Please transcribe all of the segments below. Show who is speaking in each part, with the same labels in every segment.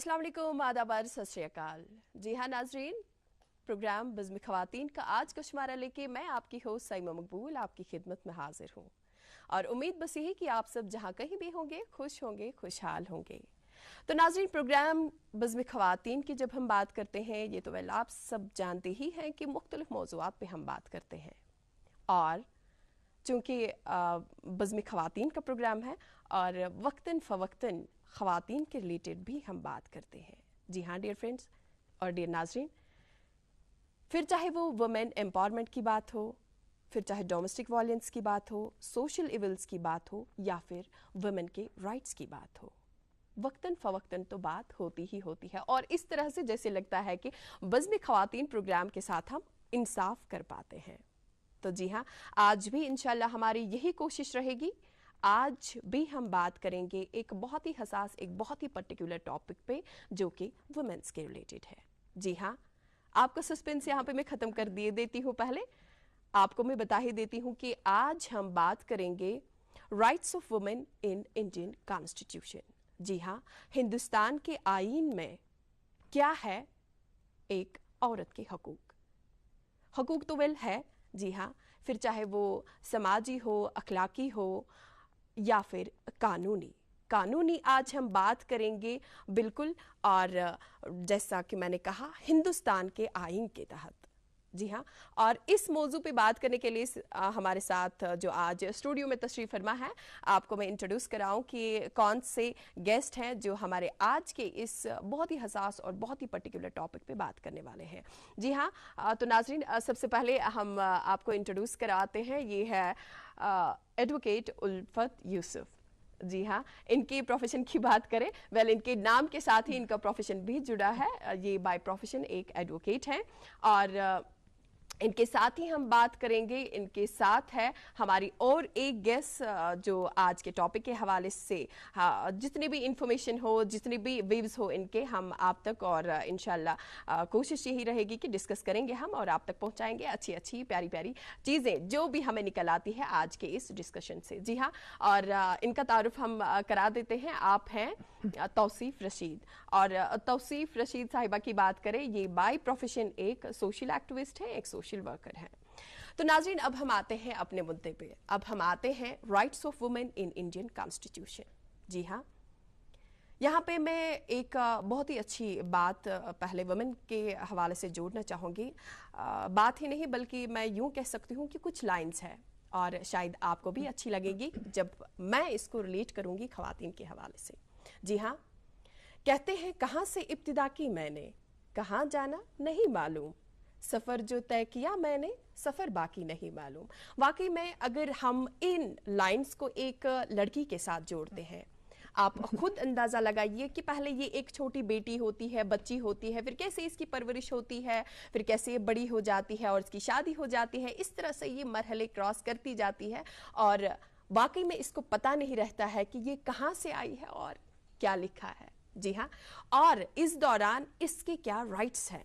Speaker 1: अस्सलाम वालेकुम, आदाब, सत श्री अकाल। जी हाँ नाजरीन, प्रोग्राम बज़्म ख़वातीन का आज का शुमारा लेके मैं आपकी होस्ट सईमा मकबूल आपकी खिदमत में हाजिर हूँ और उम्मीद बस यही कि आप सब जहाँ कहीं भी होंगे खुश होंगे, खुशहाल होंगे। तो नाजरीन, प्रोग्राम बज़्म ख़वातीन की जब हम बात करते हैं, ये तो वेल आप सब जानते ही हैं कि मुख्तलिफ मौज़ूआत पे हम बात करते हैं और चूँकि बज़्म ख़वातीन का प्रोग्राम है और वक्तन फ़वक्तन ख़वातीन के रिलेटेड भी हम बात करते हैं। जी हाँ डियर फ्रेंड्स और डियर नाजरीन, फिर चाहे वो वुमेन एम्पावरमेंट की बात हो, फिर चाहे डोमेस्टिक वायलेंस की बात हो, सोशल इविल्स की बात हो या फिर वुमेन के राइट्स की बात हो, वक्तन फ़वक्तन तो बात होती ही होती है और इस तरह से जैसे लगता है कि बज़्म ख़वातीन प्रोग्राम के साथ हम इंसाफ कर पाते हैं। तो जी हाँ, आज भी इंशाल्लाह हमारी यही कोशिश रहेगी। आज भी हम बात करेंगे एक बहुत ही हसास, एक बहुत ही पर्टिकुलर टॉपिक पे जो कि वुमेन्स के रिलेटेड है। जी हाँ, आपका सस्पेंस यहाँ पे मैं ख़त्म कर देती हूँ। पहले आपको मैं बता ही देती हूँ कि आज हम बात करेंगे rights of women in Indian constitution. जी हाँ, हिंदुस्तान के आईन में क्या है एक औरत के हकूक। हकूक तो वेल है, जी हाँ, फिर चाहे वो समाजी हो, अखलाकी हो या फिर कानूनी आज हम बात करेंगे बिल्कुल। और जैसा कि मैंने कहा, हिंदुस्तान के आईन के तहत। जी हाँ, और इस मौजू पे बात करने के लिए हमारे साथ जो आज स्टूडियो में तशरीफ़ फरमा है, आपको मैं इंट्रोड्यूस कराऊं कि कौन से गेस्ट हैं जो हमारे आज के इस बहुत ही हसास और बहुत ही पर्टिकुलर टॉपिक पे बात करने वाले हैं। जी हाँ, तो नाजरीन, सबसे पहले हम आपको इंट्रोड्यूस कराते हैं। ये है एडवोकेट उल्फत यूसुफ। जी हाँ, इनके प्रोफेशन की बात करें, वेल इनके नाम के साथ ही इनका प्रोफेशन भी जुड़ा है। ये बाय प्रोफेशन एक एडवोकेट हैं और इनके साथ ही हम बात करेंगे। इनके साथ है हमारी और एक गेस्ट जो आज के टॉपिक के हवाले से जितनी भी इंफॉर्मेशन हो, जितनी भी वेव्स हो इनके, हम आप तक और इंशाल्लाह कोशिश यही रहेगी कि डिस्कस करेंगे हम और आप तक पहुंचाएंगे अच्छी अच्छी प्यारी प्यारी चीज़ें जो भी हमें निकल आती है आज के इस डिस्कशन से। जी हाँ, और इनका तारुफ हम करा देते हैं। आप हैं तौसीफ रशीद और तौसीफ रशीद साहिबा की बात करें, ये बाय प्रोफेशन एक सोशल एक्टिविस्ट है, एक सोशल वर्कर है। तो नाज़रीन, अब हम आते हैं अपने मुद्दे पे। अब हम आते हैं rights of women in Indian constitution. जी हाँ, यहाँ पे मैं एक बहुत ही अच्छी बात पहले वुमेन के हवाले से जोड़ना चाहूँगी। बात ही नहीं बल्कि मैं यूँ कह सकती हूँ कि कुछ लाइन्स है और शायद आपको भी अच्छी लगेगी जब मैं इसको रिलेट करूँगी ख़वातीन के हवाले से। जी हाँ, कहते हैं कहाँ से इब्तिदा की मैंने, कहाँ जाना नहीं मालूम, सफ़र जो तय किया मैंने, सफ़र बाकी नहीं मालूम। वाकई में अगर हम इन लाइंस को एक लड़की के साथ जोड़ते हैं, आप खुद अंदाज़ा लगाइए कि पहले ये एक छोटी बेटी होती है, बच्ची होती है, फिर कैसे इसकी परवरिश होती है, फिर कैसे ये बड़ी हो जाती है और इसकी शादी हो जाती है। इस तरह से ये मरहले क्रॉस करती जाती है और वाकई में इसको पता नहीं रहता है कि ये कहाँ से आई है और क्या लिखा है। जी हाँ, और इस दौरान इसके क्या राइट्स हैं,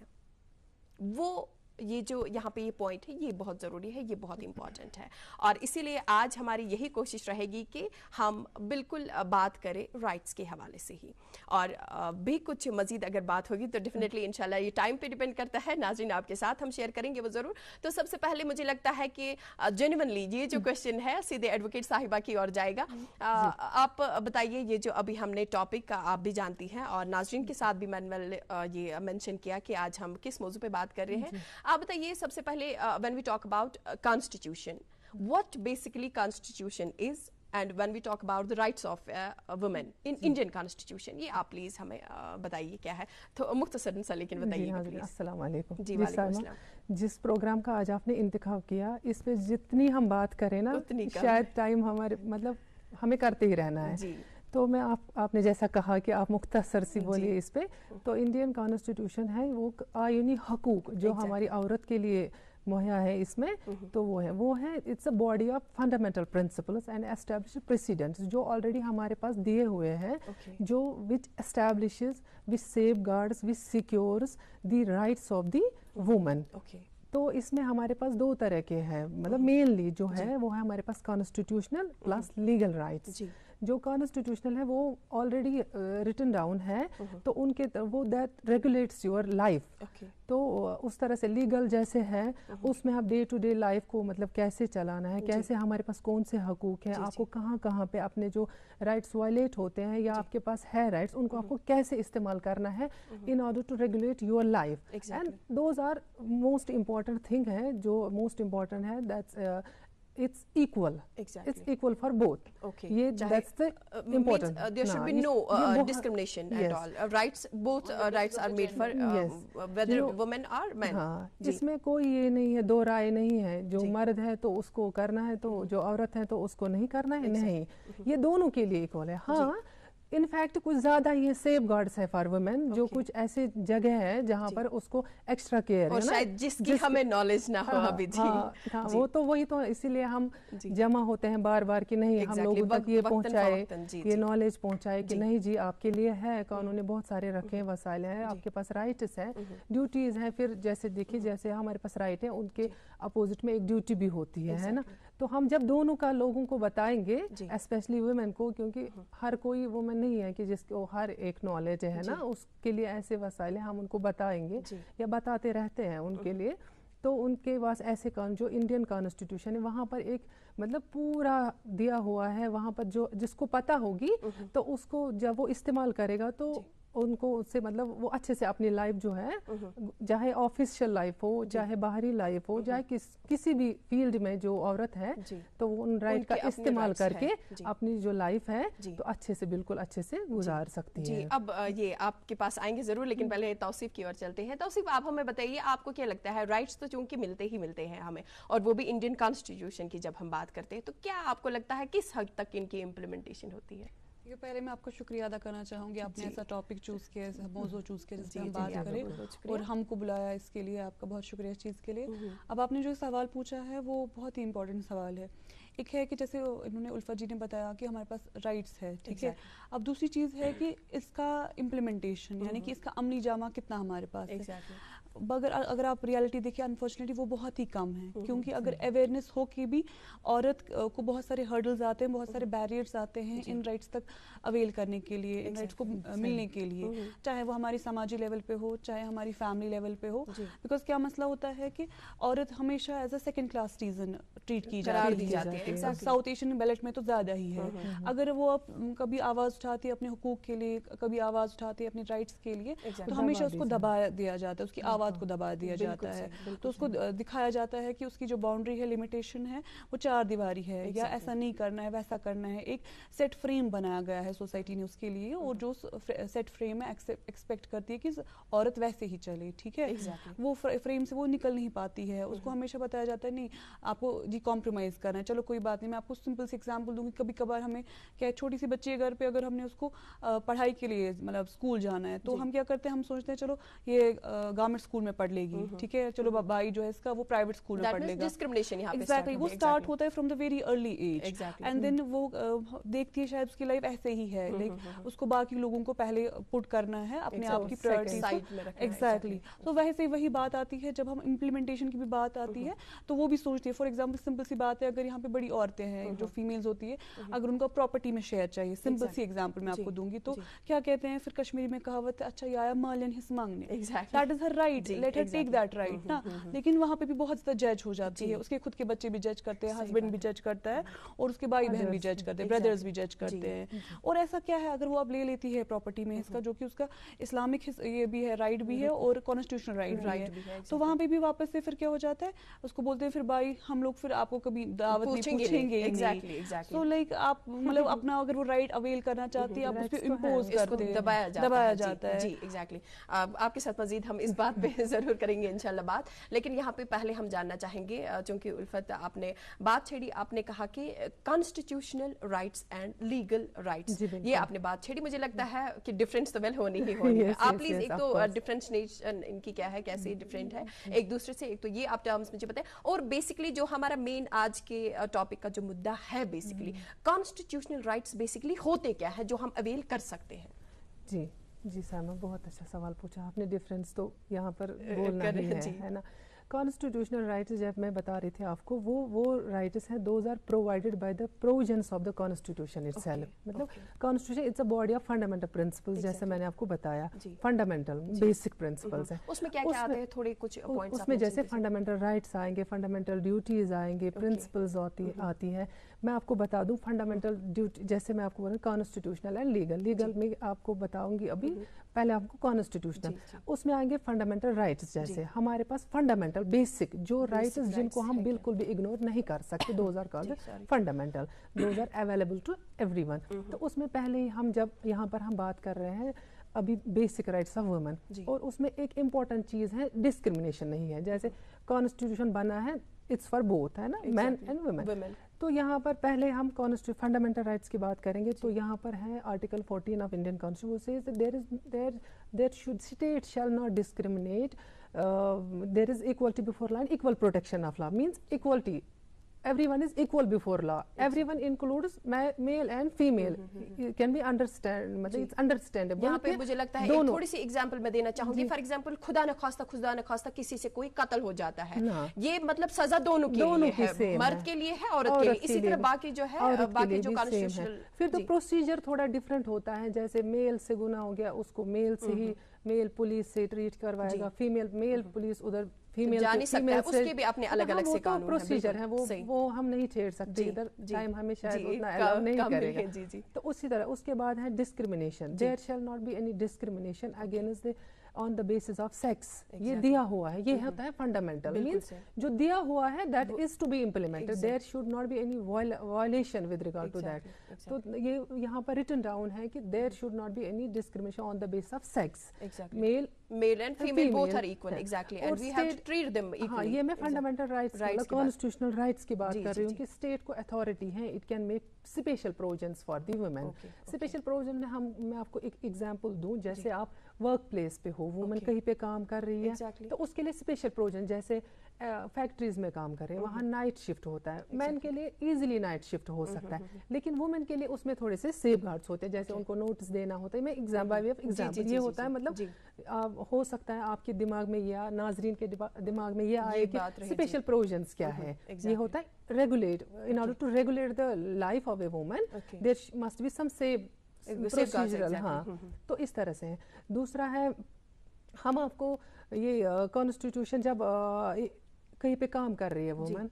Speaker 1: वो ये जो यहाँ पे ये पॉइंट है, ये बहुत ज़रूरी है, ये बहुत इंपॉर्टेंट है और इसीलिए आज हमारी यही कोशिश रहेगी कि हम बिल्कुल बात करें राइट्स के हवाले से ही। और भी कुछ मज़ीद अगर बात होगी तो डेफिनेटली इंशाल्लाह ये टाइम पे डिपेंड करता है, नाज़रीन आपके साथ हम शेयर करेंगे वो ज़रूर। तो सबसे पहले मुझे लगता है कि जेन्युइनली ये जो क्वेश्चन है सीधे एडवोकेट साहिबा की ओर जाएगा। आप बताइए, ये जो अभी हमने टॉपिक आप भी जानती हैं और नाज़रीन के साथ भी मैंने ये मेंशन किया कि आज हम किस मौजू पे बात कर रहे हैं। आप बताइए सबसे पहले, when we talk about constitution, what basically constitution is and when we talk about the rights of women in Indian constitution, ये आप प्लीज हमें बताइए क्या है, तो मुख्तसरन सा लेकिन बताइएगा प्लीज।
Speaker 2: अस्सलाम वालेकुम।
Speaker 1: जी वालेकुम अस्सलाम।
Speaker 2: जिस प्रोग्राम का आज आपने इंतखाब किया, इस पे जितनी हम बात करें ना, शायद टाइम हमारे मतलब हमें करते ही रहना है जी। तो मैं आपने जैसा कहा कि आप मुख्तसर सी बोलिए इस पे। तो इंडियन कॉन्स्टिट्यूशन है वो आईनी हकूक जो हमारी औरत के लिए मुहैया है इसमें, तो वो है it's a body of fundamental principles and established precedents जो ऑलरेडी हमारे पास दिए हुए हैं, जो which establishes, which safeguards, which secures the rights of the woman. तो इसमें हमारे पास दो तरह के हैं, मतलब मेनली जो है वो है हमारे पास कॉन्स्टिट्यूशनल प्लस लीगल राइट्स। جو کانسٹیٹیوشنل ہے وہ آلریڈی ریٹن ڈاؤن ہے, تو ان کے وہ دیٹ ریگولیٹس یور لائف. تو اس طرح سے لیگل جیسے ہے اس میں آپ ڈے ٹو ڈے لائف کو مطلب کیسے چلانا ہے, کیسے ہمارے پاس کون سے حقوق ہیں, آپ کو کہاں کہاں پہ اپنے جو رائٹس وائلیٹ ہوتے ہیں یا آپ کے پاس ہے رائٹس, ان کو آپ کو کیسے استعمال کرنا ہے in order to regulate your life. And those are most important thing ہے, جو موسٹ امپورٹنٹ ہے, that's it's equal. Exactly. It's equal for both. Okay. That's the important.
Speaker 1: There should be no discrimination at all. Rights, both rights are made for whether women or men.
Speaker 2: اس میں کوئی یہ نہیں ہے, دو رائے نہیں ہے, جو مرد ہے تو اس کو کرنا ہے, تو جو عورت ہے تو اس کو نہیں کرنا ہے, نہیں, یہ دونوں کے لیے ایکول ہے. ہاں انفیکٹ کچھ زیادہ یہ سیف گارڈس ہے فار وومین, جو کچھ ایسے جگہ ہے جہاں پر اس کو ایکسٹرا کیئر ہے,
Speaker 1: شاید جس کی ہمیں نالج نہ ہو ابھی.
Speaker 2: وہ تو وہی تو اسی لیے ہم جمع ہوتے ہیں بار بار کہ نہیں ہم لوگوں تک یہ پہنچائے, یہ نالج پہنچائے کہ نہیں جی آپ کے لیے ہے, قانون نے بہت سارے رکھے ہیں, وسائل ہیں, آپ کے پاس رائٹس ہیں, ڈیوٹیز ہیں. پھر جیسے دیکھیے جیسے ہمارے پاس رائٹ ہے, ان کے اپوزٹ میں ایک ڈیوٹی بھی ہوتی ہے نا. تو ہم جب دونوں کا لوگوں کو بتائیں گے, اسپیشلی ویمن کو, کیونکہ ہر کوئی وومن نہیں ہے کہ جس کو ہر ایک نالج ہے نا, اس کے لیے ایسے وسائل ہیں, ہم ان کو بتائیں گے یا بتاتے رہتے ہیں ان کے لیے. تو ان کے پاس ایسے جو انڈین کانسٹیٹیوشن ہے وہاں پر ایک مطلب پورا دیا ہوا ہے, وہاں پر جو جس کو پتہ ہوگی تو اس کو جب وہ استعمال کرے گا تو ان کو اس سے مطلب وہ اچھے سے اپنی لائف جو ہے, چاہے آفیشیل لائف ہو, چاہے باہری لائف ہو, چاہے کسی بھی فیلڈ میں جو عورت ہے, تو وہ ان رائٹ کا استعمال کر کے اپنی جو لائف ہے تو اچھے سے بالکل اچھے سے گزار سکتی ہے.
Speaker 1: اب یہ آپ کے پاس آئیں گے ضرور, لیکن پہلے توصیف کی اور چلتے ہیں. توصیف آپ ہمیں بتائیے, آپ کو کیا لگتا ہے رائٹس تو چونکہ ملتے ہی ملتے ہیں ہمیں, اور وہ بھی انڈین کانسٹیٹیوشن کی جب ہم بات کرتے ہیں, تو کیا آپ کو لگتا ہے کس حد تک ان کی امپلیمنٹیشن ہوتی ہے؟
Speaker 3: پہلے میں آپ کو شکریہ ادا کرنا چاہوں گی, آپ نے ایسا ٹاپک چوز کیا, موضوع چوز کیا جس پہ ہم بات کریں, اور ہم کو بلایا, اس کے لیے آپ کا بہت شکریہ اس چیز کے لیے. اب آپ نے جو سوال پوچھا ہے وہ بہت ہی امپورٹنٹ سوال ہے. ایک ہے کہ جیسے انہوں نے الفت جی نے بتایا کہ ہمارے پاس رائٹس ہے, ٹھیک ہے. اب دوسری چیز ہے کہ اس کا امپلیمنٹیشن, یعنی کہ اس کا عملی جامہ کتنا ہمارے پاس ہے. اگر آپ ریالٹی دیکھیں انفارچونیٹلی وہ بہت ہی کم ہے, کیونکہ اگر اویئرنیس ہو کہ بھی عورت کو بہت سارے ہرڈلز آتے ہیں, بہت سارے بیریئرز آتے ہیں ان رائٹس تک اویل کرنے کے لیے, ان رائٹس کو ملنے کے لیے, چاہے وہ ہماری سماجی لیول پہ ہو, چاہے ہماری فیملی لیول پہ ہو. بیکاز کیا مسئلہ ہوتا ہے کہ عورت ہمیشہ as a second class citizen treat کی جاتی ہے. ساؤتھ ایشین بیلٹ میں تو زیادہ ہی ہے. اگر وہ کبھی آواز اٹھاتی ہے اپنے حقوق کے لیے, کبھی آواز اٹھاتی ہے اپنے رائٹس کے لیے, تو ہمیشہ اس کو دبا دیا جاتا ہے, اس کی آواز کو دبا دیا جاتا ہے. تو اس کو دکھایا جاتا ہے کہ اس کی جو باؤنڈری ہے, لمیٹیشن ہے, وہ 4 دیواری ہے, یا ایسا نہیں کرنا ہے, ویسا کرنا ہے. ایک سیٹ فریم بنایا گیا ہے سوسائٹی نے اس کے لیے, اور جو سیٹ فریم ہے ایکسپیکٹ کرتی ہے کہ عورت ویسے ہی چلے, ٹھیک ہے. وہ فریم سے وہ نکل نہیں پاتی ہے. اس کو ہمیشہ بتایا جاتا ہے نہیں آپ کو جی کمپرومائز کرنا ہے, چلو کوئی بات نہیں. میں آپ کو سمپل سی ایگزامپل دوں گی. کبھی کبھار ہمیں کیا چھوٹی سی بچی گھر پہ اگر ہم نے اس کو پڑھائی کے لیے مطلب اسکول جانا ہے, تو ہم کیا کرتے ہیں, ہم سوچتے ہیں چلو یہ گورنمنٹ اسکول میں پڑھ لے گی, ٹھیک ہے, چلو بھائی جو ہے اس کا وہ پرائیوٹ اسکول میں پڑھ لے گا. ایگزیکٹلی, وہ اسٹارٹ ہوتا ہے from the very early age, and then وہ دیکھتی ہے شاید اس کی لائف ایسے ہی ہے, لیکن اس کو باقی لوگوں کو پہلے پٹ کرنا ہے, اپنے آپ کی پرائورٹیز کو. ایگزیکٹلی. تو ویسے وہی بات آتی ہے جب ہم امپلیمنٹیشن کی بھی بات آتی ہے, تو وہ بھی سوچتی ہے. فار ایگزامپل سمپل سی بات ہے, اگر یہاں پہ بڑی عورتیں ہیں جو فیمیلز ہوتی ہے, اگر ان کو پراپرٹی میں شیئر چاہیے, سمپل سی ایگزامپل میں آپ کو دوں گی, تو کیا کہتے ہیں پھر کشمیری میں کہاوت ہے, اچھا یہ آیا مالین حصہ مانگنے, that is her right, let her take that right نا. لیکن وہاں پہ بھی بہت زیادہ جج ہو جاتی ہے, اس کے خود کے بچے بھی جج کرتے ہیں, ہسبینڈ بھی جج کرتا ہے, اور اس کے بھائی بہن بھی جج کرتے ہیں, بردرز بھی جج کرتے ہیں. اور ایسا کیا ہے, اگر وہ اب لے لیتی ہے پراپرٹی میں اس کا, جو کہ اس کا اسلامک یہ بھی ہے, رائٹ بھی ہے, اور کانسٹیٹیوشنل رائٹ بھی ہے, تو وہاں پہ بھی واپس سے پھر کیا ہو جاتا ہے, اس کو بولتے ہیں پھر بھائی ہم لوگ پھر آپ کو کبھی دعوت نہیں پوچھیں گے. سو لائک آپ مطلب اپنا اگر وہ رائٹ اویل کرنا چاہتی ہے, آپ اس پہ امپوز کرتے ہیں, دبایا جاتا ہے.
Speaker 1: جی ایگزیکٹلی. آپ کے ساتھ مزید ہم اس بات پہ ضرور کریں گے انشاءاللہ بات, لیکن یہاں پہ پہلے ہم جاننا چاہیں گے, چونکہ الفت آپ نے بات چھیڑی, آپ نے کہا کہ constitutional rights and legal rights, یہ آپ نے بات چھیڑی. مجھے لگتا ہے کہ ڈفرینس تو ویل ہونی ہی ہونی ہے. آپ پلیز ایک تو ڈفرینشیشن ان کی کیا ہے, کیسے ڈفرینٹ ہے ایک دوسرے سے, ایک تو یہ آپ ٹرمز مجھے بتائیں. اور بیسکلی جو ہمارا مین آج کے ٹاپک کا جو مدعا ہے, بیسکلی کانسٹیٹیوشنل رائٹس بیسکلی ہوتے کیا ہے جو ہم اویل کر سکتے ہیں.
Speaker 2: جی سائمہ, بہت اچھا سوال پوچھا آپ نے. ڈفرینس تو یہاں پر بولنا ہی ہے نا. कॉन्स्टिट्यूशनल राइट्स जब मैं बता रही थी आपको, वो राइट्स हैं those are provided by the provisions of the constitution itself. मतलब constitution it's a body of fundamental principles, जैसे मैंने आपको बताया फंडामेंटल बेसिक प्रिंसिपल्स हैं.
Speaker 1: उसमें क्या क्या आते हैं, थोड़े कुछ पॉइंट्स
Speaker 2: उसमें जैसे फंडामेंटल राइट्स आएंगे, फंडामेंटल ड्यूटीज आएंगे, प्रिंसिपल्स आती है. मैं आपको बता दूं फंडामेंटल ड्यूटी, जैसे मैं आपको बोला कॉन्स्टिट्यूशनल एंड लीगल में आपको बताऊंगी अभी. पहले आपको कॉन्स्टिट्यूशनल, उसमें आएंगे फंडामेंटल राइट्स. जैसे हमारे पास फंडामेंटल बेसिक जो राइट्स जिनको हम बिल्कुल भी इग्नोर नहीं कर सकते, those are called fundamental, those are available to everyone. तो उसमें पहले ही हम जब यहाँ पर हम बात कर रहे हैं अभी बेसिक राइट्स ऑफ वुमेन, और उसमें एक इम्पॉर्टेंट चीज़ है डिस्क्रिमिनेशन नहीं है. जैसे कॉन्स्टिट्यूशन बना है इट्स फॉर बोथ, है ना, मैन एंड वुमेन. तो यहाँ पर पहले हम फंडामेंटल राइट्स की बात करेंगे. तो यहाँ पर है article 14 of Indian constitution, there should state shall not discriminate, there is equality before law, equal protection of law means equality. Everyone is equal before law. Everyone includes male and female. Can be understand, मतलब it's understandable.
Speaker 1: यहाँ पे मुझे लगता है एक थोड़ी सी example मैं देना चाहूंगी. फॉर एग्जांपल खुदा न खास्ता किसी से कोई कत्ल हो जाता है, ये मतलब सजा दोनों के लिए है, मर्द के लिए है, औरत के लिए. इसी तरह बाकी जो है बाकी जो कॉन्स्टिट्यूशनल,
Speaker 2: फिर तो प्रोसीजर थोड़ा डिफरेंट होता है. जैसे मेल से गुनाह हो गया, उसको मेल से ही मेल पुलिस से ट्रीट करवाएगा, फीमेल मेल पुलिस उधर फीमेल
Speaker 1: जा नहीं सकता है, उसके भी अपने अलग-अलग से कानून है,
Speaker 2: प्रोसीजर है, वो हम नहीं छेड़ सकते. इधर टाइम हमें शायद उतना अलाउ नहीं करेगा. तो उसी तरह उसके बाद है discrimination. There shall not be any discrimination against on the basis of sex. ये दिया हुआ है, ये होता है फंडामेंटल, मींस जो दिया हुआ है that is to be implemented. There should not be any violation with regard to that. तो ये यहाँ पर रिटन डाउन है कि there should not be any discrimination on the basis of sex.
Speaker 1: Male and female both are equal. Exactly, and we have to treat them equally.
Speaker 2: ये मैं fundamental rights constitutional rights की बात कर रही हूँ कि स्टेट को अथॉरिटी है, it can make special provisions for the women. Special provision में मैं आपको एक एग्जांपल दूं. जैसे आप वर्क प्लेस पे हो, वुमेन कहीं पे काम कर रही है, तो उसके लिए स्पेशल प्रोविजन. जैसे फैक्ट्रीज में काम कर रहे हैं, वहाँ नाइट शिफ्ट होता है. मैन के लिए इजीली नाइट शिफ्ट हो सकता है, लेकिन वुमेन के लिए उसमें थोड़े से सेफ गार्ड्स होते हैं. जैसे उनको नोटिस देना होता है. मैं बाय वे ऑफ एग्जांपल ये होता है, मतलब हो सकता है आपके दिमाग में या नाजरीन के दिमाग में ये आए कि स्पेशल प्रोविजंस क्या है. ये होता है regulate, in order to regulate the life of a woman there must be some safe procedural. हाँ, तो इस तरह से है. दूसरा है हम आपको ये कॉन्स्टिट्यूशन जब कहीं पे काम कर रही है वुमन,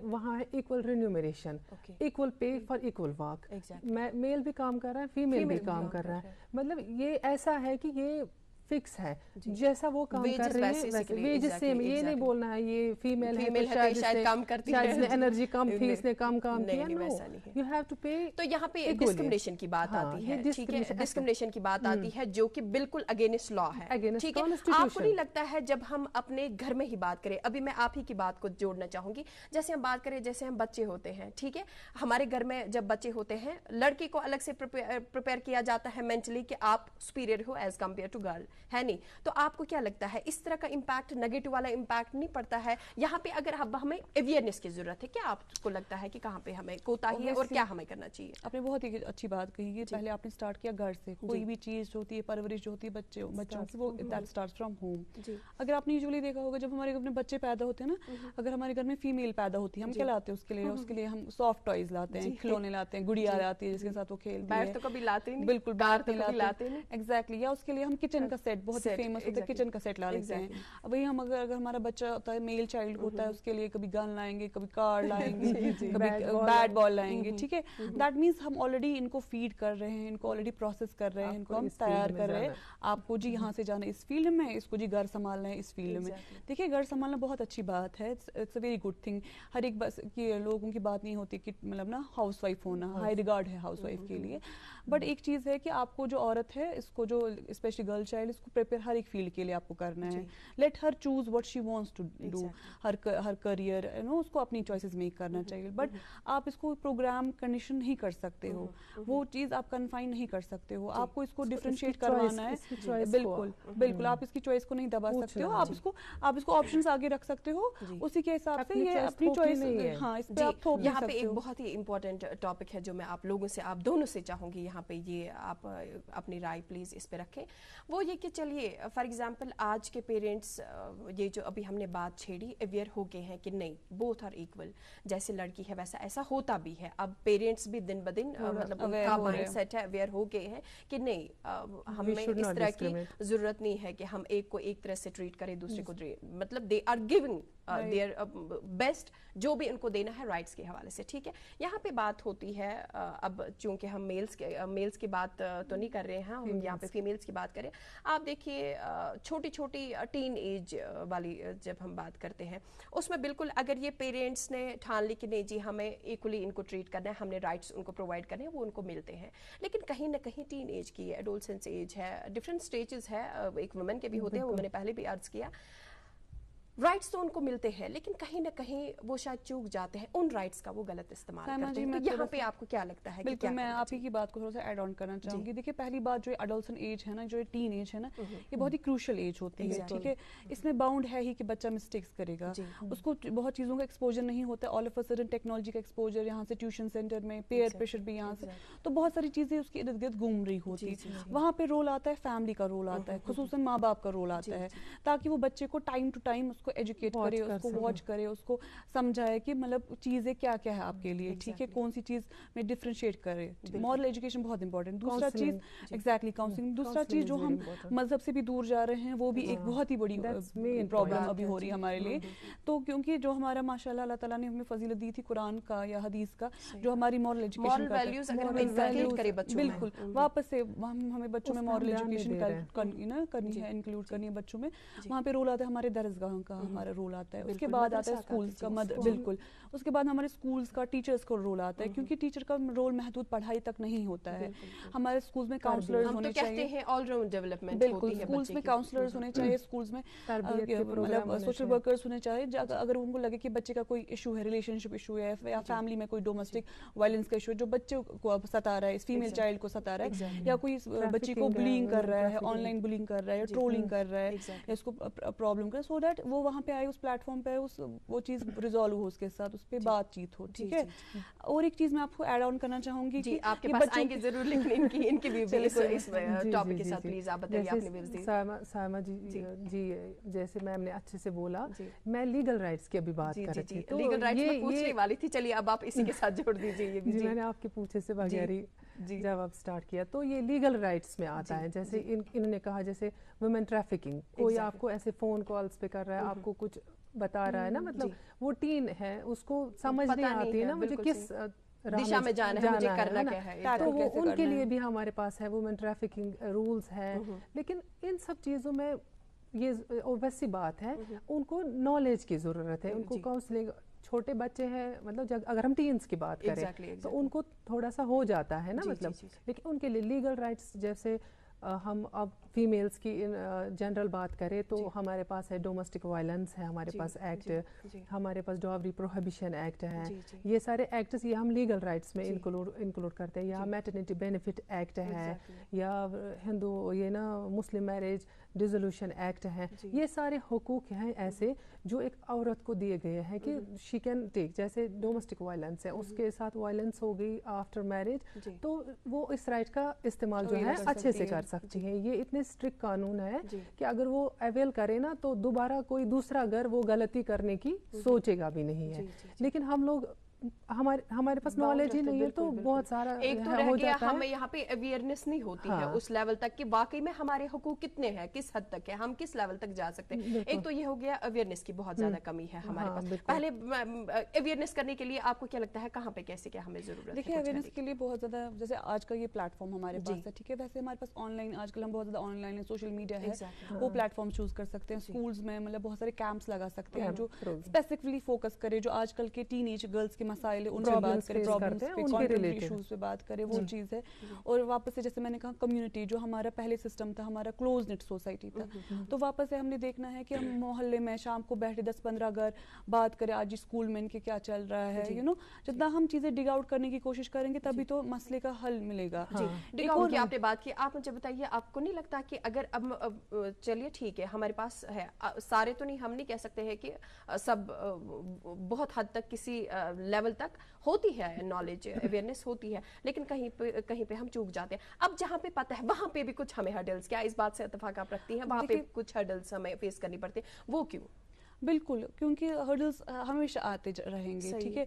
Speaker 2: वहाँ है equal remuneration, equal pay for equal work. Male भी काम कर रहा है, फीमेल भी काम कर रहा है. मतलब ये ऐसा है कि ये फिक्स है, जैसा वो काम कर रही है वैसे वेजेस सेम. ये नहीं बोलना है ये फीमेल है तो शायद कम करती है, इसने एनर्जी कम थी, इसने कम काम किया. नो, यू हैव टू पे.
Speaker 1: तो यहाँ पे डिस्क्रिमिनेशन की बात आती है, ठीक है, डिस्क्रिमिनेशन की बात आती है जो कि बिल्कुल अगेंस्ट लॉ है, ठीक है. आपको नहीं लगता है जब हम अपने घर में ही बात करें, अभी मैं आप ही की बात को जोड़ना चाहूंगी, जैसे हम बात करें, जैसे हम बच्चे होते हैं, ठीक है, हमारे घर में जब बच्चे होते हैं, लड़के को अलग से प्रिपेयर किया जाता है मेंटली कि आप सुपीरियर हो एज कंपेयर टू गर्ल, है नहीं. तो आपको क्या लगता है इस तरह का इंपैक्ट, नेगेटिव वाला इंपैक्ट नहीं पड़ता है यहाँ पे? अगर हमें अवेयरनेस की जरूरत है, क्या आपको लगता है कि कहाँ पे हमें कोताही है और क्या हमें करना चाहिए?
Speaker 3: आपने बहुत ही अच्छी बात कही है. पहले आपने स्टार्ट किया घर से. कोई भी चीज जो होती है, परवरिश जो होती है बच्चों की, वो दैट स्टार्ट्स फ्रॉम होम. अगर आपने यूजुअली देखा होगा जब हमारे घर में बच्चे पैदा होते हैं ना, अगर हमारे घर में फीमेल पैदा होती है, हम क्या लाते हैं उसके लिए हम सॉफ्ट टॉयज लाते हैं, खिलौने लाते हैं, गुड़िया लाती है जिसके साथ वो खेलती है.
Speaker 1: तो कभी लाते नहीं,
Speaker 3: बिल्कुल बाहर नहीं लाते. एग्जैक्टली. या उसके लिए हम किचन का सेट, बहुत फेमस होता है, किचन का सेट ला लेते हैं. वही हम अगर हमारा बच्चा होता है, मेल चाइल्ड होता है, उसके लिए कभी गन लाएंगे, कभी कार लाएंगे, कभी बैट बॉल लाएंगे, ठीक है. दैट मीन्स हम ऑलरेडी इनको फीड कर रहे हैं, इनको ऑलरेडी प्रोसेस कर रहे हैं, इनको हम तैयार कर रहे हैं. आपको जी यहाँ से जाना इस फील्ड में, इसको जी घर संभालना है इस फील्ड में. देखिए, घर संभालना बहुत अच्छी बात है, it's a very good thing. हर एक बस की लोगों की बात नहीं होती कि मतलब ना हाउस वाइफ होना, हाई रिगार्ड है हाउस वाइफ के लिए. बट एक चीज़ है कि आपको जो औरत है, इसको जो स्पेशली गर्ल चाइल्ड, इसको प्रिपेयर हर एक फील्ड के लिए आपको करना है. Let her choose what she wants to do. Her career उसको अपनी चॉइसेस मेक करना चाहिए. बट आप इसको प्रोग्राम कंडीशन नहीं कर सकते हो, वो चीज़ आप कन्फाइन नहीं कर सकते हो. आपको इसको डिफरेंशिएट करवाना है. बिल्कुल आप इसकी चॉइस को नहीं दबा सकते हो. आप इसको ऑप्शंस आगे रख सकते हो, उसी के हिसाब से ये अपनी चॉइस. हाँ, इस पे आप थोप नहीं सकते हो.
Speaker 1: यहाँ पे एक बहुत ही इंपॉर्टेंट टॉपिक है जो मैं आप लोगों से, आप दोनों से चाहूंगी यहाँ पे, ये आप अपनी राय प्लीज इस पे रखें. वो ये देखिए चलिए फॉर एग्जांपल आज के पेरेंट्स ये जो अभी हमने बात छेड़ी अवेयर हो गए हैं कि नहीं बोथ आर इक्वल, जैसे लड़की है वैसा ऐसा होता भी है। अब पेरेंट्स भी दिन ब दिन मतलब उनका माइंड सेट है, अवेयर हो गए हैं कि नहीं हमें इस तरह की जरूरत नहीं है कि हम एक को एक तरह से ट्रीट करें दूसरे को, मतलब they are giving their best जो भी उनको देना है राइट्स के हवाले से, ठीक है। यहाँ पे बात होती है अब चूंकि हम मेल्स की बात तो नहीं कर रहे हैं, हम यहाँ पे फीमेल्स की बात करें। आप देखिए छोटी छोटी टीन एज वाली जब हम बात करते हैं उसमें बिल्कुल अगर ये पेरेंट्स ने ठान ली कि नहीं जी हमें इक्वली इनको ट्रीट करना है, हमने राइट्स उनको प्रोवाइड करने हैं, वो उनको मिलते हैं। लेकिन कहीं ना कहीं टीन एज की है, एडोलसेंस एज है, डिफरेंट स्टेजेस है, एक वुमेन के भी होते हैं, वो मैंने पहले भी अर्ज किया। राइट्स तो उनको मिलते हैं लेकिन कहीं ना कहीं वो शायद चूक जाते हैं, उन राइट्स का वो गलत इस्तेमाल करते हैं। तो यहाँ पे आपको क्या लगता है?
Speaker 3: बिल्कुल मैं आप ही की बात को थोड़ा सा ऐड ऑन करना चाहूंगी। देखिए पहली बात जो एडोलसेंट एज है ना, जो टीन एज है ना, ये बहुत ही क्रूशियल एज होती है, ठीक है। इसमें बाउंड है ही कि बच्चा मिस्टेक्स करेगा, उसको बहुत चीज़ों का एक्सपोजर नहीं होता। All of a sudden technology का एक्सपोजर, यहाँ से ट्यूशन सेंटर में पेयर प्रेशर भी यहाँ से, तो बहुत सारी चीज़ें उसके इर्द गिर्द घूम रही होती है। वहाँ पे रोल आता है फैमिली का, रोल आता है खुसूसन माँ बाप का रोल आता है, ताकि वो बच्चे को टाइम टू टाइम उसको एजुकेट करे, उसको वॉच करे, उसको समझाए कि मतलब चीजें क्या क्या है आपके लिए, ठीक है, कौन सी चीज में डिफरेंशिएट करे। मॉरल एजुकेशन बहुत इंपॉर्टेंट। दूसरा चीज एग्जैक्टली काउंसलिंग। दूसरा चीज जो हम मजहब से भी दूर जा रहे हैं वो भी एक बहुत ही बड़ी प्रॉब्लम अभी हो रही है हमारे लिए। तो क्योंकि जो हमारा माशाल्लाह अल्लाह ताला ने हमें फजीलत दी थी कुरान का या हदीस का, जो हमारी मॉरल एजुकेशन बिल्कुल वापस से हमें बच्चों में मॉरल एजुकेशन करनी है, इंक्लूड करनी है बच्चों में। वहाँ पे रोल आता है हमारे दरसगाह का, हमारा रोल आता है, उसके बाद आता है स्कूल्स का, बिल्कुल उसके बाद हमारे स्कूल्स का, टीचर्स का रोल आता है, क्योंकि टीचर का रोल महदूद पढ़ाई तक नहीं होता है। हमारे स्कूल्स में काउंसलर्स होने चाहिए,
Speaker 1: ऑल राउंड डेवलपमेंट
Speaker 3: बिल्कुल स्कूल्स में काउंसलर्स होने चाहिए, स्कूल्स में मतलब सोशल वर्कर्स होने चाहिए। अगर उनको लगे कि बच्चे का कोई इशू है, रिलेशनशिप इशू है या फैमिली में कोई डोमेस्टिक वायलेंस का इशू है जो बच्चे को सता रहा है, इस फीमेल चाइल्ड को सता रहा है, या कोई बच्ची को बुलिंग कर रहा है, ऑनलाइन बुलिंग कर रहा है, ट्रोलिंग कर रहा है, या उसको प्रॉब्लम कर, सो दैट वो वहाँ पे आए उस प्लेटफॉर्म पे, वो चीज रिजॉल्व हो, उसके साथ उस पे बातचीत हो, ठीक है। और एक चीज मैं आपको ऐड ऑन करना चाहूंगी कि
Speaker 1: आपके पास आएंगे जरूर, लेकिन इनकी भी इस टॉपिक के साथ प्लीज आप बताइए अपने व्यूज दी।
Speaker 2: सायमा जी जैसे मैम ने अच्छे से बोला, मैं लीगल राइट्स की अभी बात कर रही थी, तो
Speaker 1: लीगल राइट्स मैं पूछने वाली थी, चलिए अब आप इसी के साथ जोड़ दीजिए ये भी।
Speaker 2: मैंने आपके पूछे से बगैर ही जवाब स्टार्ट किया। तो ये लीगल राइट्स में आता है। जैसे इन्होंने कहा जैसे वुमेन ट्रैफिकिंग, कोई आपको ऐसे फोन कॉल्स पे कर रहा है, आपको कुछ बता रहा है ना, मतलब वो टीन है, उसको समझ नहीं आती है ना मुझे किस
Speaker 1: दिशा में जाना है, मुझे करना क्या है,
Speaker 2: तो वो उनके लिए भी हमारे पास है वुमेन ट्रैफिकिंग रूल्स है। लेकिन इन सब चीज़ों में ये वैसी बात है, उनको नॉलेज की ज़रूरत है, उनको काउंसलिंग। छोटे बच्चे हैं, मतलब अगर हम टीन्स की बात करें तो उनको थोड़ा सा हो जाता है ना, मतलब लेकिन उनके लिए लीगल राइट्स, जैसे हम अब फीमेल्स की जनरल बात करें तो हमारे पास है डोमेस्टिक वायलेंस है, हमारे पास एक्ट, हमारे पास डॉवरी प्रोहिबिशन एक्ट है, ये सारे एक्ट्स ये हम लीगल राइट्स में इंक्लूड करते हैं। या मैटरनिटी बेनिफिट एक्ट है, या हिंदू ये ना मुस्लिम मैरिज डिसोल्यूशन एक्ट है। ये सारे हुकूक हैं ऐसे जो एक औरत को दिए गए हैं कि शी कैन टेक। जैसे डोमेस्टिक वायलेंस है, उसके साथ वायलेंस हो गई आफ्टर मैरिज, तो वो इस राइट का इस्तेमाल जो है अच्छे से कर सकती है। ये इतने स्ट्रिक्ट कानून है कि अगर वो अवेल करे ना तो दोबारा कोई दूसरा घर वो गलती करने की सोचेगा भी नहीं है। लेकिन हम लोग हमारे पास नॉलेज ही नहीं है, तो बहुत सारा
Speaker 1: एक तो रह गया, हमें यहाँ पे अवेयरनेस नहीं होती है उस लेवल तक कि वाकई में हमारे हुकूक कितने हैं, किस हद तक है, हम किस लेवल तक जा सकते हैं। एक तो ये हो गया अवेयरनेस की बहुत ज्यादा कमी है हमारे पास। पहले अवेयरनेस करने के लिए आपको क्या लगता है कहाँ पे कैसे क्या हमें जरूरत है?
Speaker 3: देखिए अवेयरनेस के लिए बहुत ज्यादा, जैसे आज का ये प्लेटफॉर्म हमारे पास है, ठीक है, वैसे हमारे पास ऑनलाइन आजकल हम बहुत ज्यादा ऑनलाइन है, सोशल मीडिया है, वो प्लेटफॉर्म चूज कर सकते हैं। स्कूल्स में मतलब बहुत सारे कैंप्स लगा सकते हैं जो स्पेसिफिकली फोकस करे जो आजकल के टीनेज गर्ल्स के मसाइल है, उनसे बात करें, प्रॉब्लम्स पे, कॉन्टेम्परेरी इश्यूज पे बात करें, वो चीज़ है। और वापस से जैसे मैंने कहा कम्युनिटी, जो हमारा पहले सिस्टम था, हमारा क्लोज नेट सोसाइटी था, तो वापस से हमने देखना है कि हम मोहल्ले में शाम को बैठे 10-15 घर बात करें आज स्कूल में इनके क्या चल रहा है, यू नो, जितना हम चीज़ें डिग आउट करने की कोशिश करेंगे तभी तो मसले का हल मिलेगा।
Speaker 1: डिग आउट की आपने बात की, आप मुझे बताइए, आपको नहीं लगता कि अगर अब चलिए ठीक है हमारे पास है सारे, तो नहीं, हम नहीं कह सकते हैं कि सब बहुत हद तक किसी لیول تک ہوتی ہے نالج اویئرنیس ہوتی ہے, لیکن کہیں پہ ہم چوک جاتے ہیں. اب جہاں پہ پتہ ہے وہاں پہ بھی کچھ ہمیں ہرڈلز, کیا اس بات سے اتفاق آپ رکھتی ہیں, وہاں پہ کچھ ہرڈلز ہمیں فیس کرنی پڑتی ہیں, وہ کیوں؟
Speaker 3: بالکل, کیونکہ ہرڈلس ہمیشہ آتے رہیں گے, ٹھیک ہے.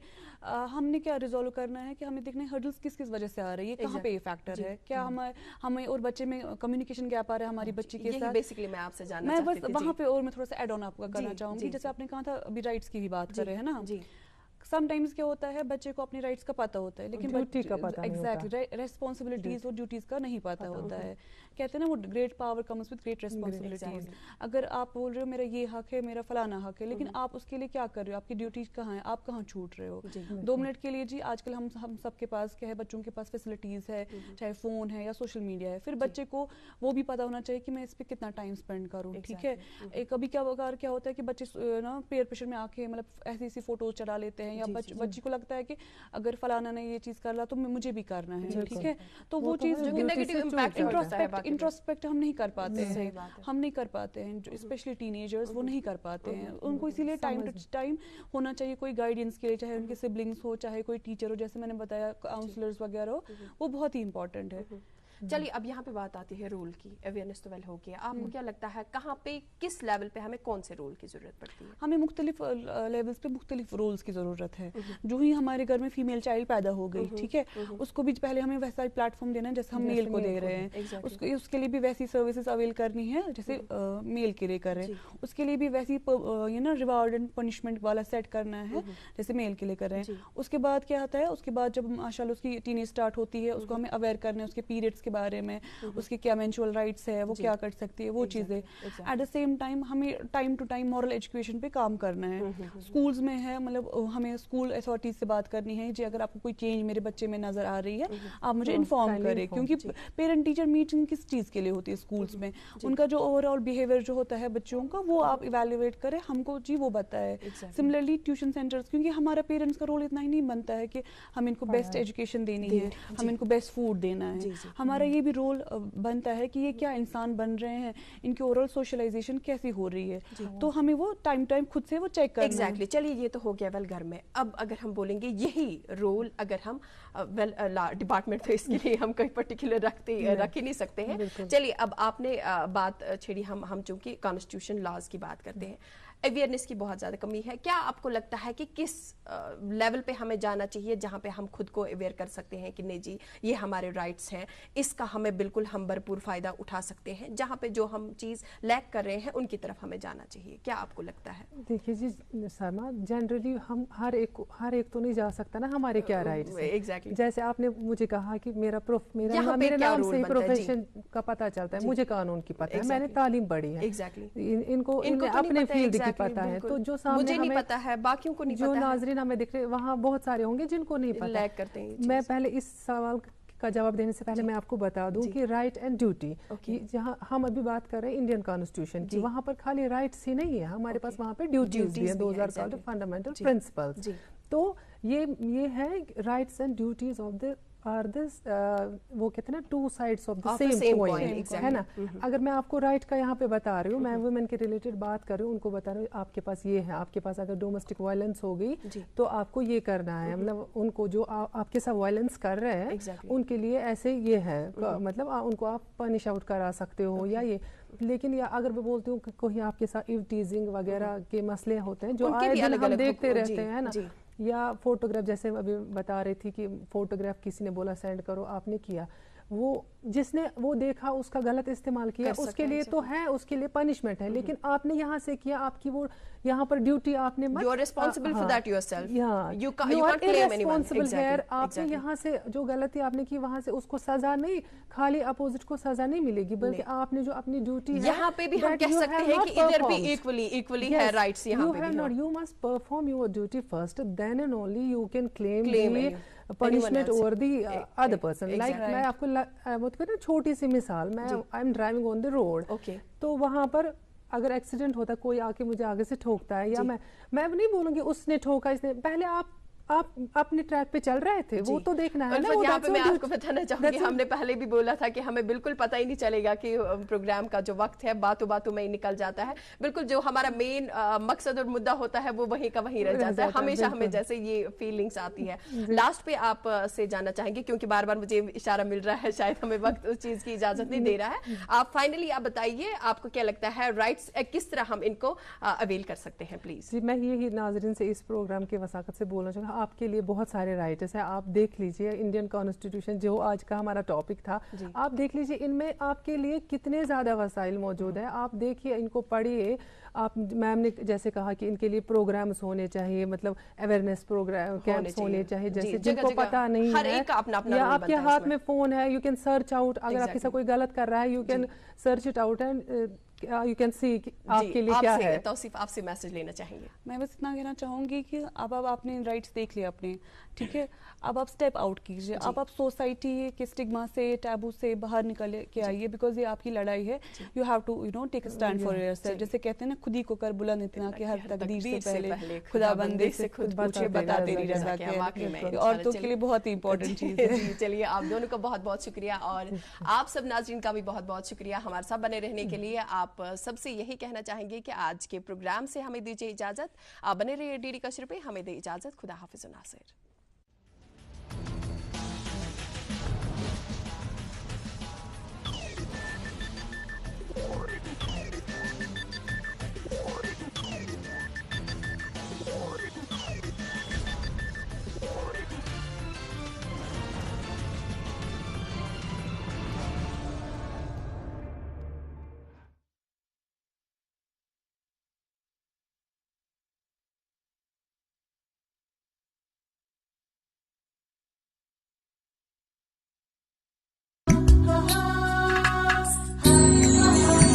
Speaker 3: ہم نے کیا ریزالو کرنا ہے کہ ہمیں دیکھنا ہے ہرڈلس کس کس وجہ سے آ رہی ہے, کہاں پہ یہ فیکٹر ہے, کیا ہمیں اور بچے میں کمیونیکیشن گیپ آ رہا ہے ہماری بچی کے ساتھ.
Speaker 1: بیسیکلی میں آپ سے جاننا چاہتی تھی,
Speaker 3: میں بس وہاں پہ اور میں تھوڑا سا ایڈ آن آپ کا کرنا چاہوں گی. جیسے آپ نے کہا تھا ابھی رائٹس کی بھی بات کر رہے ہیں نا, سم ٹائمز کیا ہوتا ہے بچے کو اپنی رائٹس کا پتہ ہوتا ہے لیکن ایگزیکٹلی ریسپانسبلٹیز اور ڈیوٹیز کا نہیں پتہ ہوتا ہے. کہتے ہیں نا وہ great power comes with great responsibilities. اگر آپ بول رہے ہو میرا یہ حق ہے, میرا فلانا حق ہے, لیکن آپ اس کے لیے کیا کر رہے ہو, آپ کی ڈیوٹیز کہاں ہیں, آپ کہاں چھوٹ رہے ہو. 2 منٹ کے لیے جی آج کل ہم سب کے پاس کیا ہے, بچوں کے پاس فیسلٹیز ہے, چاہے فون ہے یا سوشل میڈیا ہے, پھر بچے کو وہ بھی پتہ ہونا چاہیے کہ میں اس پہ کتنا ٹائم اسپینڈ کروں, ٹھیک ہے. کبھی کیا ہوتا ہے کہ بچے نا پیئر پریشر میں آ کے مطلب ایسی فوٹوز چڑھا لیتے ہیں, یا بچی کو لگتا ہے کہ اگر فلانا نے یہ چیز کر لا تو مجھے بھی کرنا ہے, ٹھیک ہے. تو وہ چیز انٹروسپیکٹ ہم نہیں کر پاتے ہیں, اسپیشلی ٹین ایجرز وہ نہیں کر پاتے ہیں. ان کو اسی لیے ٹائم ٹو ٹائم ہونا چاہیے کوئی گائیڈنس کے لیے, چاہے ان کے سبلنگس ہو, چاہے کوئی ٹیچر ہو, جیسے میں نے بتایا کاؤنسلرز وغیرہ ہو, وہ بہت ہی امپورٹنٹ ہے.
Speaker 1: چلیے اب یہاں پہ بات آتی ہے رول کی. اویئرنیس تو ویل ہو گیا, آپ کو کیا لگتا ہے کہاں پہ کس لیول پہ ہمیں کون سے رول کی ضرورت پڑتی ہے؟
Speaker 3: ہمیں مختلف لیولز پہ مختلف رولز کی ضرورت ہے. جو ہی ہمارے گھر میں فیمیل چائلڈ پیدا ہو گئی, ٹھیک ہے, اس کو بھی پہلے ہمیں ویسا ہی پلیٹ فارم دینا ہے جیسے ہم میل کو دے رہے ہیں. اس کے لیے بھی ویسی سروسز اویل کرنی ہے جیسے میل کے لیے کر رہے ہیں. اس کے لیے بھی ویسی ریوارڈ اینڈ پنشمنٹ والا سیٹ کرنا ہے جیسے میل کے لیے کر رہے ہیں. اس کے بعد کیا آتا ہے, اس کے بعد جب ماشاء اللہ اس کی ٹین ایج اسٹارٹ ہوتی ہے, اس کو ہمیں اویئر کرنا ہے اس کے پیریڈس کے بارے میں, اس کی کیا مینسٹرول رائٹس ہے, وہ کیا کر سکتی ہے, وہ چیزیں. ایٹ دا سیم ٹائم ہمیں time to time moral education پہ کام کرنا ہے. اسکولز میں ہے, مطلب ہمیں اسکول اتھارٹیز سے بات کرنی ہے, جی اگر آپ کو کوئی چینج میرے بچے میں نظر آ رہی ہے آپ مجھے انفارم کریں, کیونکہ پیرنٹ ٹیچر میٹنگ کس چیز کے لیے ہوتی ہے اسکولس میں, ان کا جو اوور آل بیہیویئر جو ہوتا ہے بچوں کا وہ آپ ایویلویٹ کریں, ہم کو جی وہ بتائے. سملرلی ٹیوشن سینٹرز, کیونکہ ہمارا پیرنٹس کا رول اتنا ہی نہیں بنتا ہے کہ ہم ان کو بیسٹ ایجوکیشن دینی ہے, ہم ان کو بیسٹ فوڈ دینا ہے. ہمارا یہ بھی رول بنتا ہے کہ یہ کیا انسان بن رہے ہیں, ان کی اوورآل سوشلائزیشن کیسی ہو رہی ہے, تو ہمیں وہ ٹائم خود سے وہ چیک کرنا ہے.
Speaker 1: ایگزیکٹلی. چلیے یہ تو ہو گیا ویل گھر میں. اب اگر ہم بولیں گے یہی رول اگر ہم ویل ڈپارٹمنٹ تو اس کے لیے ہم کوئی پرٹیکولر رکھ ہی نہیں سکتے ہیں. چلیے اب آپ نے بات چھیڑی, ہم چونکہ کانسٹیٹیوشن لاز کی بات کرتے ہیں, اویئرنیس کی بہت زیادہ کمی ہے. کیا آپ کو لگتا ہے کہ کس لیول پہ ہمیں جانا چاہیے جہاں پہ ہم خود کو اویئر کر سکتے ہیں کہ نہیں جی یہ ہمارے رائٹس ہیں, اس کا ہمیں بالکل ہم بھرپور فائدہ اٹھا سکتے ہیں, جہاں پہ جو ہم چیز لیک کر رہے ہیں ان کی طرف ہمیں جانا چاہیے, کیا آپ کو لگتا ہے؟
Speaker 2: دیکھیے جی سرما, جنرلی ہم ہر ایک تو نہیں جا سکتا نا ہمارے کیا رائٹس ہیں. جیسے آپ نے مجھے کہا کہ میرے نام سے پروفیشن کا پتہ چلتا ہے, مجھے قانون کی پتہ ہے, میں نے تعلیم پڑھی ہے, ان کو اپنے فیلڈ کی پتہ ہے, تو جو سامنے
Speaker 1: ہمیں پتہ ہے باقیوں کو نہیں پتہ,
Speaker 2: جو ناظرین ہمیں دیکھ رہے وہاں بہت سارے ہوں گے جن کو نہیں پتہ. میں پہلے اس سوال کا جواب دینے سے پہلے میں آپ کو بتا دوں کہ رائٹ اینڈ ڈیوٹی, جہاں ہم ابھی بات کر رہے ہیں انڈین کانسٹیٹیوشن کی, وہاں پر خالی رائٹس ہی نہیں ہے, ہمارے پاس وہاں پہ ڈیوٹیز بھی ہیں, 2000 فنڈامنٹل پرنسپلز. تو یہ ہے rights and duties of the are this, وہ کہتے ہیں نا two sides of the same coin, ہے نا. اگر میں آپ کو رائٹ کا یہاں پہ بتا رہی ہوں, میں ویمن کے ریلیٹڈ بات کر رہی ہوں, ان کو بتا رہی ہوں آپ کے پاس یہ ہے, آپ کے پاس اگر ڈومیسٹک وائلنس ہو گئی تو آپ کو یہ کرنا ہے, مطلب ان کو جو آپ کے ساتھ وائلنس کر رہے ہیں ان کے لیے ایسے یہ ہے, مطلب ان کو آپ پنش آؤٹ کرا سکتے ہو یا یہ. لیکن یا اگر میں بولتی ہوں کہ کوئی آپ کے ساتھ ایو ٹیزنگ وغیرہ کے مسئلے ہوتے ہیں جو آئے دن ہم دیکھتے رہتے ہیں نا, یا فوٹوگراف, جیسے ابھی بتا رہی تھی کہ فوٹوگراف کسی نے بولا سینڈ کرو, آپ نے کیا, وہ جس نے وہ دیکھا اس کا غلط استعمال کیا, اس کے لیے تو ہے, اس کے لیے پنشمنٹ ہے, لیکن آپ نے یہاں سے کیا, آپ کی وہ یہاں پر ڈیوٹی آپ نے
Speaker 1: You are responsible for that yourself.
Speaker 2: You can't claim anyone. آپ نے یہاں سے جو غلطی آپ نے کی وہاں سے اس کو سزا نہیں, خالی اپوزٹ کو سزا نہیں ملے گی, بلکہ آپ نے جو اپنی ڈیوٹی ہے
Speaker 1: یہاں پہ بھی ہم کہہ سکتے ہیں کہ ادھر بھی ایکولی ہے رائٹس, یہاں پہ بھی
Speaker 2: you must perform your duty first, then and only you can claim the punishment over the other person. Like میں آپ کو وہ تو نا چھوٹی سی مثال, میں I'm driving on the road, تو وہاں پر اگر ایکسیڈنٹ ہوتا ہے, کوئی آ کے مجھے آگے سے ٹھوکتا ہے, یا میں نہیں بولوں گی اس نے ٹھوکا, اس نے, پہلے آپ आप अपने ट्रैक पे चल रहे थे, वो तो देखना है ना।
Speaker 1: यहाँ पे मैं आपको बताना चाहूंगी, हमने पहले भी बोला था कि हमें बिल्कुल पता ही नहीं चलेगा कि प्रोग्राम का जो वक्त है बातों बातों में ही निकल जाता है। बिल्कुल जो हमारा मेन मकसद और मुद्दा होता है वो वहीं का वहीं रह जाता है, हमेशा हमें जैसे ये फीलिंग्स आती है। लास्ट पे आप से जानना चाहेंगे, क्योंकि बार बार मुझे इशारा मिल रहा है, शायद हमें वक्त उस चीज की इजाजत नहीं दे रहा है। आप फाइनली आप बताइए, आपको क्या लगता है राइट्स किस तरह हम इनको अवेल कर सकते हैं प्लीज।
Speaker 2: जी, मैं यही नाज़रीन से इस प्रोग्राम की वसाकत से बोलना चाहूँगा, आपके लिए बहुत सारे राइट्स हैं। आप देख लीजिए इंडियन कॉन्स्टिट्यूशन जो आज का हमारा टॉपिक था, आप देख लीजिए इनमें आपके लिए कितने ज़्यादा वसाइल मौजूद हैं। आप देखिए, इनको पढ़िए। आप मैम ने जैसे कहा कि इनके लिए प्रोग्राम्स होने चाहिए, मतलब अवेयरनेस प्रोग्राम कैंप्स होने चाहिए, जैसे जिनको पता नहीं है या आपके हाथ में फ़ोन है, यू कैन सर्च आउट। अगर आपके साथ कोई गलत कर रहा है, you can search it out and you can see आपके लिए क्या है।
Speaker 1: तौसीफ, आपसे मैसेज लेना चाहेंगे।
Speaker 3: मैं बस इतना कहना चाहूंगी कि अब आपने राइट्स देख लिया अपने, ठीक है, अब आप स्टेप आउट कीजिए। अब आप सोसाइटी के स्टिग्मा से, टैबू से बाहर निकल के आइए, बिकॉज ये आपकी लड़ाई है। You have to take a stand for yourself. जैसे कहते हैं ना, खुद ही को कर बुलंद इतना कि हर तकदीर से पहले खुदा बंदे से खुद पूछे बता तेरी रज़ा क्या। औरतों के लिए बहुत ही इंपॉर्टेंट चीज है।
Speaker 1: चलिए, आप दोनों का बहुत बहुत शुक्रिया, और आप सब नाज़रीन का भी बहुत बहुत शुक्रिया हमारे साथ बने रहने के लिए। आप सबसे यही कहना चाहेंगे कि आज के प्रोग्राम से हमें दीजिए इजाजत। आप बने रहिए DD कश्मीर पे, हमें दे इजाजत। खुदा हाफिज़ नासिर।